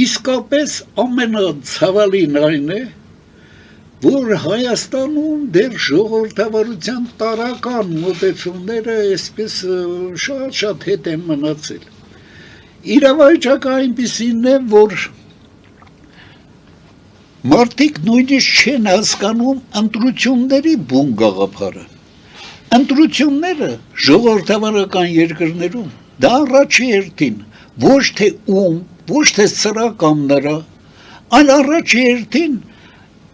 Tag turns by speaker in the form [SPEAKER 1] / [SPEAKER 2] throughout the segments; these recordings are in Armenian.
[SPEAKER 1] իսկապես ամենացավալին այն է, որ Հայաստանում դեռ ժողովրդավարության տարական մոտեցումները այսպես շատ հետ են մնացել։ Իրավիճակը այնպիսին է, որ մարդիկ նույնիսկ չեն հասկանում ընտրությունների բուն գաղափարը։ Ընտրությունները ժողովրդավարական երկրներում դա առաջի հերթին ոչ թե ոչ թե սրա կամ նրա, այլ առաջի հերթին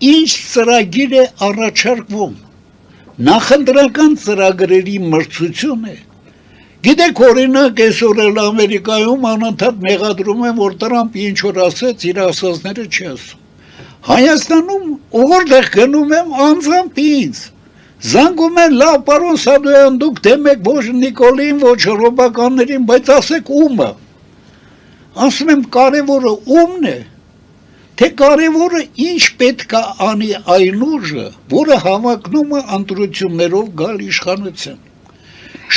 [SPEAKER 1] ինչ ծրագիր է առաջարկվում, նախընտրական ծրագրերի մրցություն է։ Գիտեք, օրինակ, այսօր էլ Ամերիկայում անընդհատ մեղադրում են, որ Տրամպը ինչ որ ասեց, իր ասածները չի ասում։ Հայաստանում որտեղ գնում եմ անձամբ ինձ, զանգում են, լավ, պարոն Սադոյան, դուք դեմ եք ոչ Նիկոլին, ոչ ռոբականներին, բայց ասեք ումը։ Ասում եմ, կարևորը ումն է, թե կարևորը ինչ պետք է անի այն ուժը, որը հավակնում է ընտրություններով գալ իշխանության։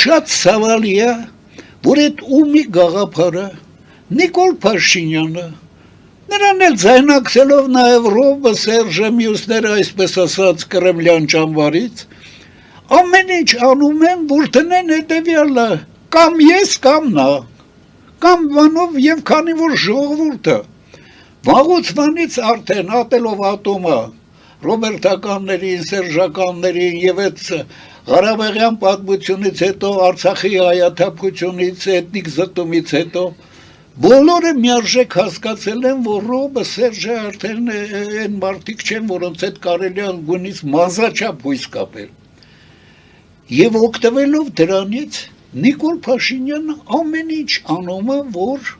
[SPEAKER 1] Շատ ցավալի է, որ այդ ումի գաղափարը Նիկոլ Փաշինյանը, նրան էլ ձայնակցելով նաև Ռոբը, Սերժը, մյուսները, այսպես ասած, կրեմլյան ճամբարից, ամեն ինչ անում են, որ տնեն հետևյալը, կամ ես, կամ նա, կամ բանով եւ քանի որ ժողովուրդը վաղուց վանից արդեն ատելով ատոմը ռոբերտականներին, սերժականներին եւ այդ Ղարաբաղյան պատմությունից հետո Արցախի հայաթափությունից, էթնիկ զտումից հետո բոլորը միարժեք հասկացել են, որ Ռոբը, Սերժը արդեն այն մարդիկ չեն, որոնց հետ կարելի է գույնից մազաչափ հույս կապել։ Եվ օգտվելով դրանից Նիկոլ Փաշինյանը ամեն ինչ անում է, որ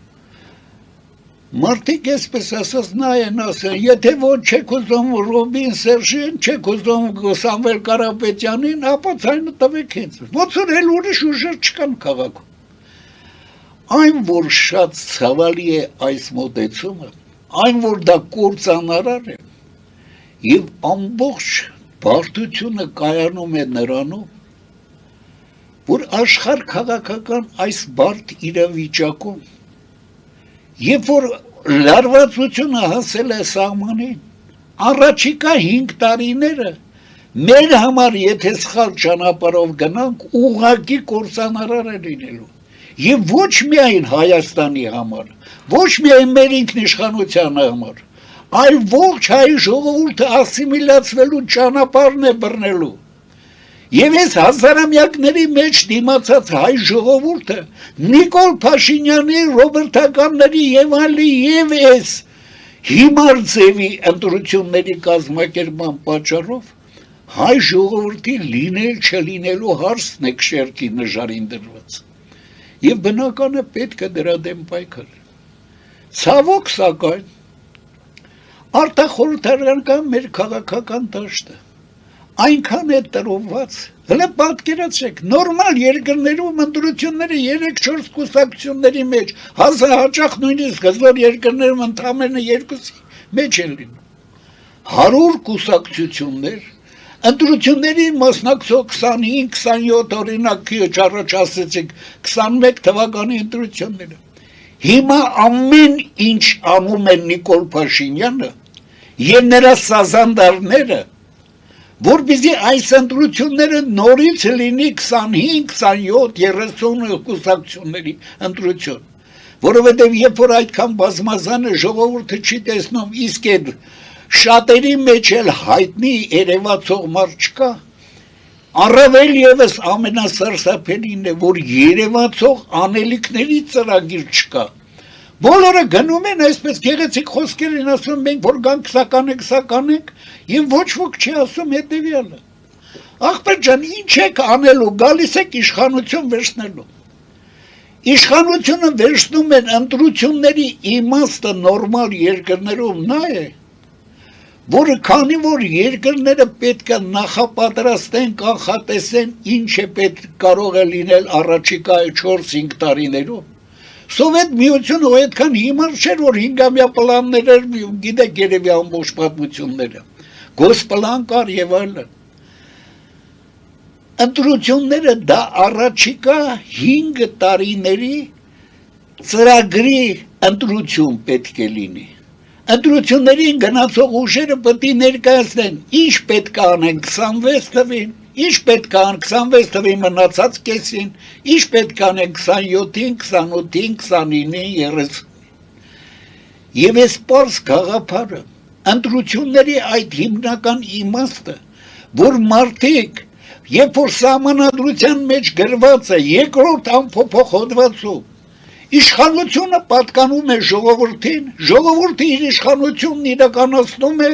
[SPEAKER 1] մարդիկ այսպես ասած նայեն ասեն, եթե ոչ չեք ուզում Ռոբին, Սերժին, չեք ուզում Սամվել Կարապետյանին, ապա ցայնը տվեք ինձ։ Ոնց որ էլ ուրիշ ուժեր չկան քաղաքում։ Այն, որ շատ ցավալի է այս մոտեցումը, այն, որ դա կործանարար է, եւ ամբողջ բարդությունը կայանում է նրանում, որ աշխարհ քաղաքական այս բարդ իրավիճակում, երբ որ լարվածությունը հասել է սահմանին, առաջիկա 5 տարիները մեր համար, եթե սխալ ճանապարհով գնանք, ուղղակի կործանարար է լինելու։ Եվ ոչ միայն Հայաստանի համար, ոչ միայն մեր ինքնիշխանության համար, այլ ողջ հայ ժողովուրդը ասիմիլացվելու ճանապարհն է բռնելու։ Եվ այս հազարամյակների մեջ դիմացած հայ ժողովուրդը Նիկոլ Փաշինյանի, ռոբերտականների եւ այլի եւ այս հիմար ձևի ընտրությունների կազմակերպման պատճառով հայ ժողովրդի լինել չլինելու հարցն է քշերքի նժարին դրված։ Եվ բնական է պետք է դրա դեմ պայքար։ Ցավոք սակայն արտախորհրդարանական մեր քաղաքական դաշտը այնքան է տրոված, հələ պատկերացրեք, նորմալ երկրներում ընտրությունները 3-4 կուսակցությունների մեջ, հազար նույնիսկ հզոր երկրներում ընդամենը 2-ի մեջ են լինում։ 100 կուսակցություններ, ընտրությունների մասնակցող 25-27 օրինակ առաջ ասեցիք 21 թվականի ընտրությունները։ Հիմա ամեն ինչ անում է Նիկոլ Փաշինյանը եւ նրա սազանդարները, որպեսզի այս ընտրությունները նորից լինի 25, 27, 30 կուսակցությունների ընտրություն, որովհետև երբ որ այդքան բազմազան է ժողովուրդը չի տեսնում, իսկ այդ շատերի մեջ էլ հայտնի երևացող մարդ չկա, առավել ևս ամենասարսափելին է, որ երևացող անելիքների ծրագիր չկա։ Բոլորը գնում են այսպես գեղեցիկ խոսքերին ասում մենք որ գանք կսականենք եւ ոչ ոք չի ասում հետեւյալը։ Ախպեր ջան, ինչ եք անելու, գալիս եք իշխանություն վերցնելու։ Իշխանությունը վերցնում են ընտրությունների իմաստը նորմալ երկրներում նա է, որը քանի որ երկրները պետք է նախապատրաստեն, կանխատեսեն ինչ է պետք կարող է լինել առաջիկա 4-5 տարիներում։ Սովետ միությունը այդքան հիմար չէր, որ 5-ամյա պլաններ էր, գիտեք երևի ամբողջ պատմությունները, գոսպլան կար եւ այլն։ Ընտրությունները դա առաջիկա 5 տարիների ծրագրի ընտրություն պետք է լինի։ Ընտրություններին գնացող ուժերը պետք է ներկայացնեն, ինչ պետք է անեն 26 թվին, ինչ պետք է անեն 26 թվի մնացած կեսին, ինչ պետք է անեն 27-ին, 28-ին, 29-ին, 30-ին։ Եվ այս պարզ գաղափարը, ընտրությունների այդ հիմնական իմաստը, որ մարդիկ, երբ որ սահմանադրության մեջ գրված է երկրորդ ամփոփող հոդվածում, իշխանությունը պատկանում է ժողովրդին, ժողովուրդը իր իշխանությունն իրականացնում է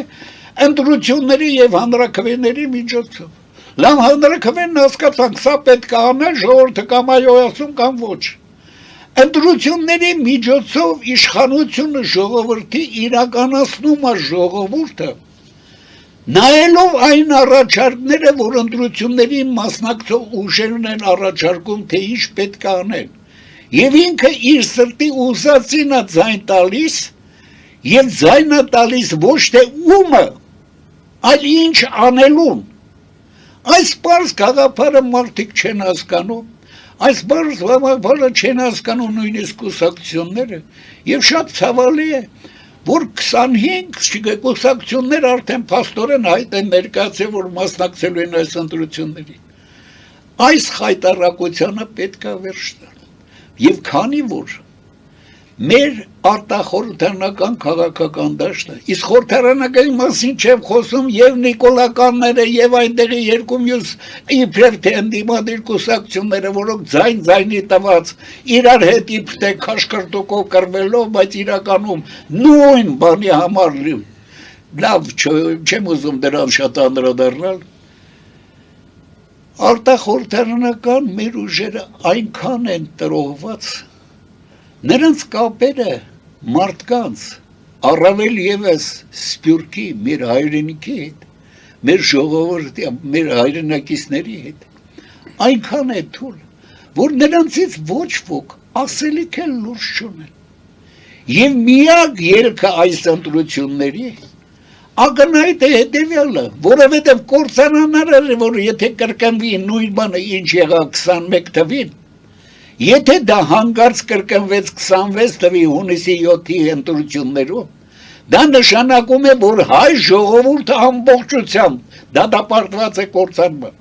[SPEAKER 1] ընտրությունների եւ հանրաքվեների միջոցով։ Լավ հանրաքվեն հասկացանք, սա պետք է անել, ժողովուրդը կամ այո ասում կամ ոչ։ Ընտրությունների միջոցով իշխանությունը ժողովրդի իրականացնում է ժողովուրդը, նայելով այն առաջարկները, որ ընտրությունների մասնակցող ուժերն են առաջարկում, թե ինչ պետք է անել։ Եվ ինքը իր սրտի ուսածին է ձայն տալիս, և ձայնը տալիս ոչ թե ումը, այլ ինչ անելուն։ Այս պարզ գաղափարը մարդիկ չեն հասկանում, այս պարզ գաղափարը չեն հասկանում նույնիսկ կուսակցությունները, և շատ ցավալի է, որ 25 կուսակցություններ արդեն փաստորեն հայտ են ներկայացել, որ մասնակցելու են այս ընտրություններին։ Այս խայտառակությանը պետք է վերջ տալ։ Եվ քանի որ մեր արտախորհրդարանական քաղաքական դաշտը, իսկ խորհրդարանական մասին չեմ խոսում եւ նիկոլականները եւ այնտեղի երկու մյուս իբրև թե ընդդիմադիր կուսակցությունները, որոնք ձայնի տված իրար հետ իբր թե քաշքրտուկով կռվելով, բայց իրականում նույն բանի համար լավ չեմ ուզում դրան շատ անդրադառնալ։ Արտախորհրդարանական մեր ուժերը այնքան են տրոհված, նրանց կապերը մարդկանց, առավել ևս Սփյուռքի մեր հայրենիքի հետ, մեր ժողովրդի, մեր հայրենակիցների հետ, այնքան է թույլ, որ նրանցից ոչ ոք ասելիք էլ լուրջ չունեն։ Եվ միակ ելքը այս ընտրությունների ակնհայտ է հետևյալը, որովհետև կործանանար է, որ եթե կրկնվի նույն բանը ինչ եղավ 21 թվին, եթե դա հանկարծ կրկնվեց 26 թվի հունիսի 7-ի ընտրություններում, դա նշանակում է, որ հայ ժողովուրդը ամբողջությամբ դատապարտված է կործանման։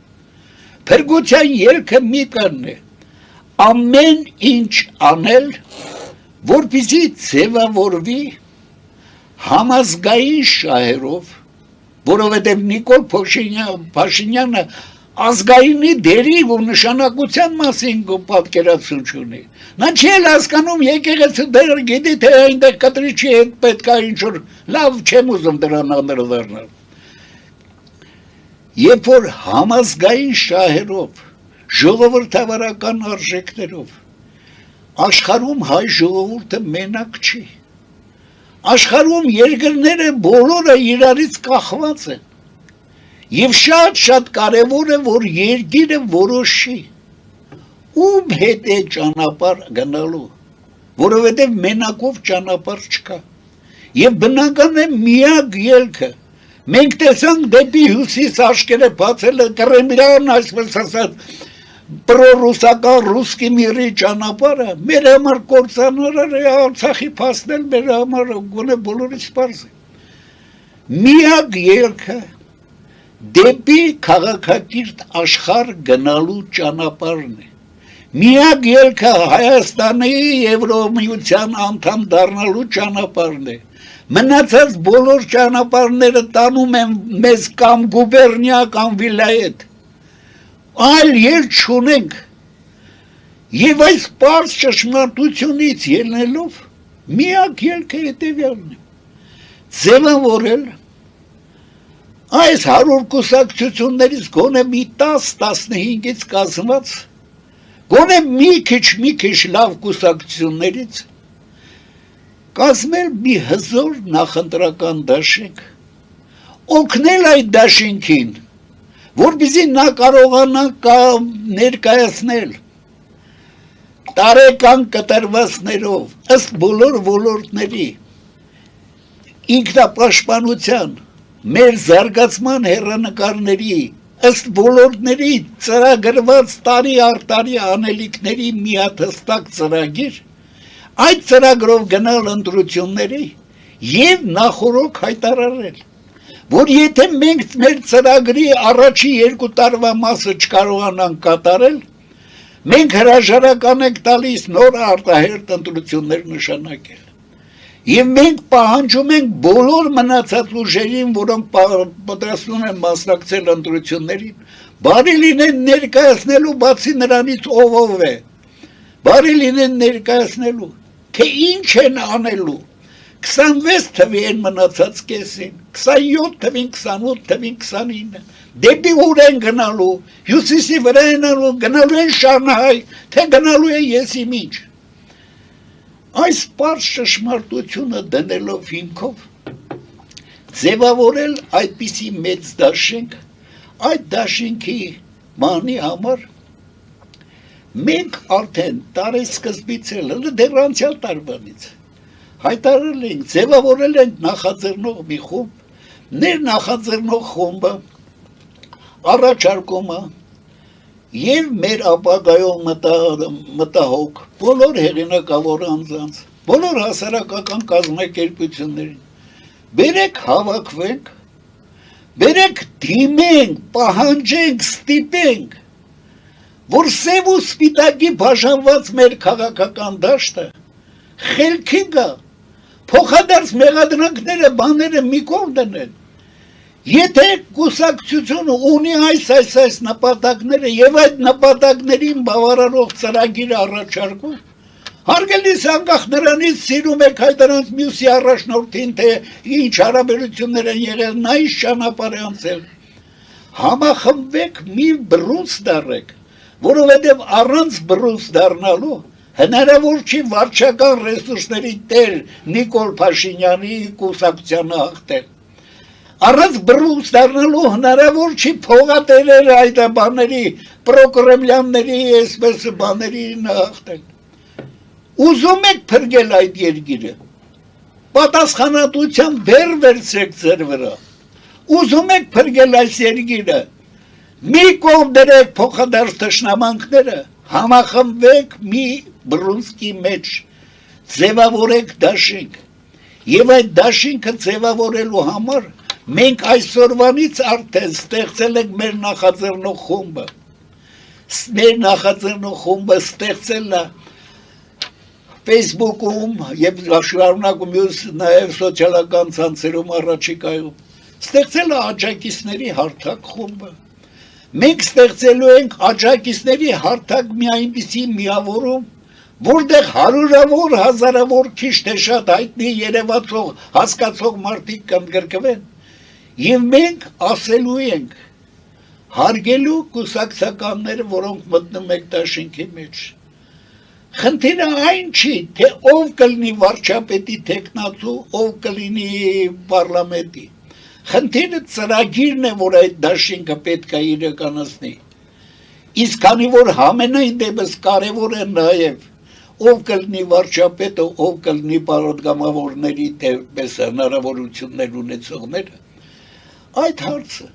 [SPEAKER 1] Փրկության ելքը մի կողմն է, ամեն ինչ անել, որպեսզի ձևավորվի համազգային շահերով, որովհետև Նիկոլ Փաշինյանը ազգայինի դերի ու նշանակության մասին պատկերացում չունի։ Նա չի էլ հասկանում եկեղեցու դեր գիտի, թե այնտեղ կտրիչի հետ պետք է ինչ-որ լավ չեմ ուզում դրան անդրադառնալ։ Երբ որ համազգային շահերով, ժողովրդավարական արժեքներով, աշխարհում հայ ժողովուրդը մենակ չի։ Աշխարհում երկրները բոլորը իրարից կախված են։ Եվ շատ կարևոր է, որ երկիրը որոշի, ում հետ է ճանապարհ գնալու, որովհետև մենակով ճանապարհ չկա։ Եվ բնական է միակ ելքը։ Մենք տեսանք դեպի հյուսիս աչքերը բացել է Կրեմլյան, այսպես ասած, պրոռուսական ռուսկի միրի ճանապարհը, մեր համար կործանարար է Արցախի փաստել, մեր համար գոնե բոլորից պարզ է։ Միակ ելքը դեպի քաղաքակիրթ աշխարհ գնալու ճանապարհն է։ Միակ ելքը Հայաստանի Եվրոմիության անդամ դառնալու ճանապարհն է։ Մնացած բոլոր ճանապարհները տանում են մեզ կամ գուբերնիա կամ վիլայետ։ Այլ ելք չունենք, և այս պարզ ճշմարտությունից ելնելով միակ ելքը հետևյալն է, ձևավորել այս 100 կուսակցություններից գոնե մի 10-15-ից կազմված, գոնե մի քիչ լավ կուսակցություններից կազմել մի հզոր նախընտրական դաշինք, օգնել այդ դաշինքին, որպեսզի նա կարողանա ներկայացնել տարեկան կտրվածներով ըստ բոլոր ոլորտների ինքնապաշտպանության մեր զարգացման հեռանկարների ըստ ոլորտների ծրագրված տարի առ տարի անելիքների մի հատ հստակ ծրագիր, այդ ծրագրով գնալ ընտրությունների եւ նախորոք հայտարարել, որ եթե մենք մեր ծրագրի առաջի 2 տարվա մասը չկարողանանք կատարել, մենք հրաժարական ենք տալիս նոր արտահերթ ընտրություններ նշանակել։ Եվ մենք պահանջում ենք բոլոր մնացած ուժերին, որոնք պատրաստվում են մասնակցել ընտրություններին, բարի լինեն ներկայացնելու, բացի նրանից ով է, բարի լինեն ներկայացնելու, թե ինչ են անելու, 26 թվի են մնացած կեսին, 27 թվին, 28 թվին, 29, դեպի ուր են գնալու, հյուսիսի վրա են գնալու են Շանհայ, թե գնալու են Եսիմինչ։ Այս պարզ ճշմարտությունը դնելով հիմքով ձևավորել այդպիսի մեծ դաշինք, այդ դաշինքի մանի համար մենք արդեն տարեսկզբից դեռ անցյալ տարվանից հայտարարել ենք, ձևավորել ենք նախաձեռնող մի խումբ, ներնախաձեռնող խումբը առաջարկում է եւ մեր ապագայով մտահոգ բոլոր հեղինակավոր անձանց, բոլոր հասարակական կազմակերպություններին բերեք հավաքվենք, բերեք դիմենք, պահանջենք, ստիպենք, որ սև ու սպիտակի բաժանված մեր քաղաքական դաշտը խելքի գա, փոխադարձ մեղադրանքները, բաները մի կողմ դնեն։ Եթե կուսակցությունը ունի այս նպատակները եւ այդ նպատակներին բավարարող ծրագիր առաջարկում, հարգելիս անկախ նրանից սիրում եք հայտարարած մյուսի առաջնորդին, թե ինչ հարաբերություններ են եղել, նա ինչ ճանապարհ է անցել, համախմբեք, մի բռունց դառեք, որովհետեւ առանց բռունց դառնալու հնարավոր չի վարչական ռեսուրսների տեր Նիկոլ Փաշինյանի կուսակցությանը հաղթել։ Առանց բռունց դառնալու հնարավոր չի փողատերեր այդ բաների, պրոկրեմլյանների, այսպես բաների հաղթել։ Ուզում եք փրկել այդ երկիրը, պատասխանատվությամբ բեռ վերցրեք ձեր վրա։ Ուզում եք փրկել այս երկիրը, մի կողմ դրեք փոխադարձ թշնամանքները, համախմբվեք մի բռունցքի մեջ, ձևավորեք դաշինք, եւ այդ դաշինքը ձևավորելու համար մենք այսօրվանից արդեն ստեղծել ենք մեր նախաձեռնող խումբը։ Մեր նախաձեռնող խումբը ստեղծել է Facebook-ում եւ շարունակում նաեւ սոցիալական ցանցերում առաջիկայում։ Ստեղծել է աջակիցների հարթակ խումբը։ Մենք ստեղծելու ենք աջակիցների հարթակ մի այնպիսի միավորում, որտեղ հարյուրավոր, հազարավոր քիչ թե շատ հայտնի երևացող, հասկացող մարդիկ կընդգրկվեն, եւ մենք ասելու ենք հարգելու կուսակցականները, որոնք մտնում եք դաշինքի մեջ։ Խնդիրը այն չի, թե ով կլինի վարչապետի թեկնածու, ով կլինի պարլամենտի։ Խնդիրը ծրագիրն է, որ այդ դաշինքը պետք է իրականացնի։ Իսկ քանի որ համենայն դեպս կարևոր է նաև ով կլինի վարչապետը, ով կլինի պատգամավորների դեպս հնարավորություններ ունեցողները, այդ հարցը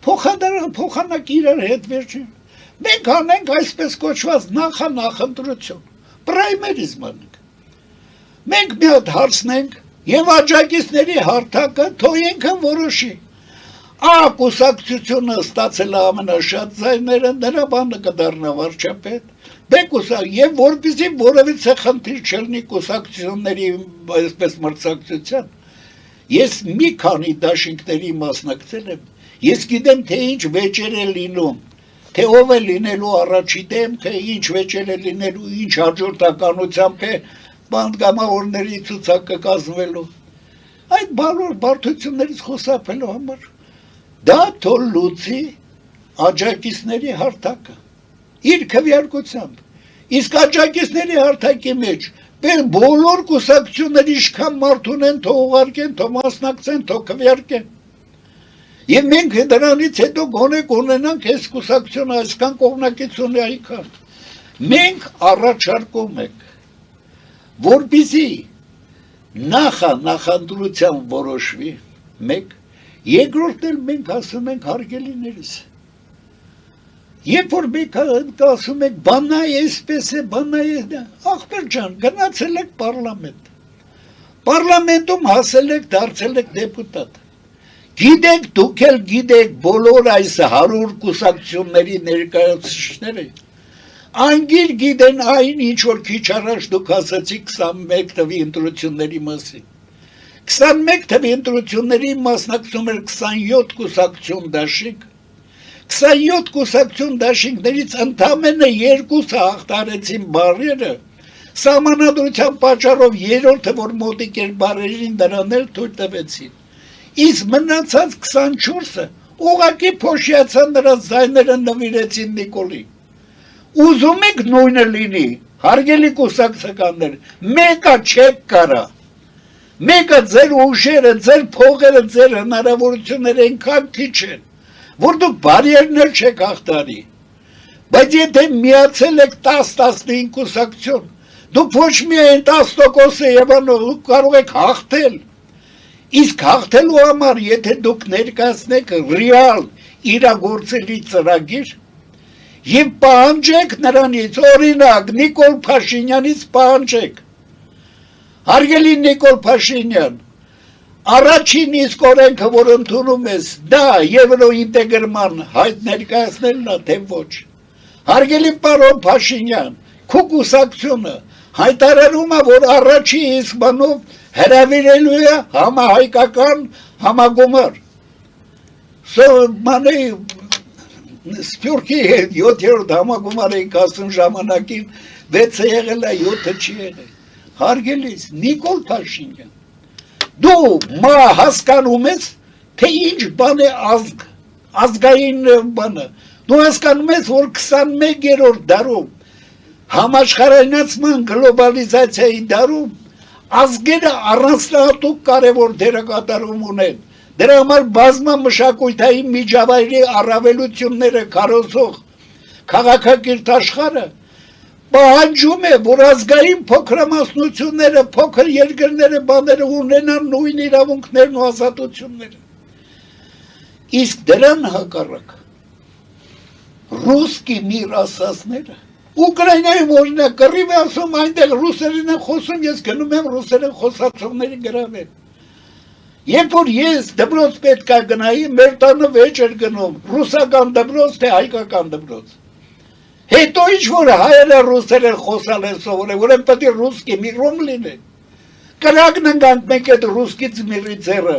[SPEAKER 1] փոխանակ իրար հետ վերջին։ Մենք անենք այսպես կոչված նախընտրություն, պրայմերիզմ անենք։ Մենք մի հատ հարցնենք եւ աջակիցների հարթակը թողենք որոշի։ Կուսակցությունը ստացել է ամենաշատ ձայները, նրա բանը կդառնա վարչապետ, եւ որպեսզի որևիցե խնդիր չլինի կուսակցությունների այսպես մրցակցության, ես մի քանի դաշինքների մասնակցել եմ, ես գիտեմ, թե ինչ վեճեր է լինում, թե ով է լինելու առաջի դեմ, թե ինչ վեճեր է լինելու, ինչ հաջորդականությամբ է պատգամավորների ցուցակը կազմվելու։ Այդ բոլոր բարդություններից խուսափելու համար դա թող լուծի աջակիցների հարթակը իր քվեարկությամբ։ Իսկ աջակիցների հարթակի մեջ բոլոր կուսակցությունները ինչքան մարդ ունեն, թող ուղարկեն, թող մասնակցեն, թող քվեարկեն։ Եվ մենք դրանից հետո գոնե կունենանք այս կուսակցությունը այսքան կողմնակիցունի այնքան։ Մենք առաջարկում ենք, որպեսզի նախընտրությամբ որոշվի մեկ, երկրորդն էլ մենք ասում ենք հարգելիներս, Երբ որ մեկը ասում եք, բանա էսպես է, բանա է, ախպեր ջան, գնացել եք պարլամենտ։ Պարլամենտում հասել եք, դարձել եք դեպուտատ։ Գիտեք, դուք էլ գիտեք բոլոր այս 100 կուսակցությունների ներկայացուցիչները, անգիր գիտեն այն, ինչ որ քիչ առաջ դուք ասացիք 21 թվի ընտրությունների մասին։ 21 թվի ընտրությունների մասնակցում էր 27 կուսակցություն դաշինք, 27 կուսակցություն դաշինքներից ընդամենը 2-ը հաղթարեցին բարերը, սահմանադրության պատճառով երրորդը, որ մոտիկ էր բարերին, դրան էլ թույլ տվեցին։ Իսկ մնացած 24-ը ուղղակի փոշիացան, նրա ձայները նվիրեցին Նիկոլին։ Ուզում եք նույնը լինի, հարգելի կուսակցականներ, մեկը չեք կարա։ Մեկը ձեր ուժերը, ձեր փողերը, ձեր հնարավորությունները այնքան քիչ են, որ դուք բարերներ չեք հաղթարի։ Բայց եթե միացել եք 10-15 կուսակցություն, դուք ոչ միայն 10%-ը եւանով կարող եք հաղթել։ Իսկ հաղթելու համար, եթե դուք ներկայացնեք ռեալ իրագործելի ծրագիր եւ պահանջեք նրանից, օրինակ Նիկոլ Փաշինյանից պահանջեք, հարգելի Նիկոլ Փաշինյան, առաջին իսկ օրենքը, որ ընդունում ես, դա եվրոինտեգրման հայտ ներկայացնելն է, թե ոչ։ Հարգելի պարոն Փաշինյան, քո կուսակցությունը հայտարարում է, որ առաջի իսկ բանով հրավիրելու է համահայկական համագումար։ Սփյուռքի 7-րդ համագումար էինք ասում ժամանակին, 6-ը եղել է, 7-ը չի եղել։ Հարգելիս, Նիկոլ Փաշինյան, դու հասկանում ես, թե ինչ բան է ազգային բանը, դու հասկանում ես, որ 21-րդ դարում, համաշխարհայնացման գլոբալիզացիայի դարում, ազգերը առանձնահատուկ կարևոր դերակատարում ունեն, դրա համար բազմամշակութային միջավայրի առավելությունները քարոզող քաղաքակիրթ աշխարհը պահանջում է, որ ազգային փոքրամասնությունները, փոքր երկրները, բաները ունենան նույն իրավունքներն ու ազատությունները։ Իսկ դրան հակառակ ռուսկի միր ասածները, Ուկրաինայում օրինակ կռիվ է ասում, այնտեղ ռուսերեն են խոսում, ես գնում եմ ռուսերեն խոսացողների գրավել։ Երբ որ ես դպրոց պետք է գնայի, մեր տանը վեճ էր գնում, ռուսական դպրոց, թե հայկական դպրոց։ Հետո ինչ որ հայերը ռուսերեն խոսալ են սովորել, որ են պետք է ռուսկի միրում լինեն։ Կրակն ընկանք մեկ այդ ռուսկից միրի ձեռը։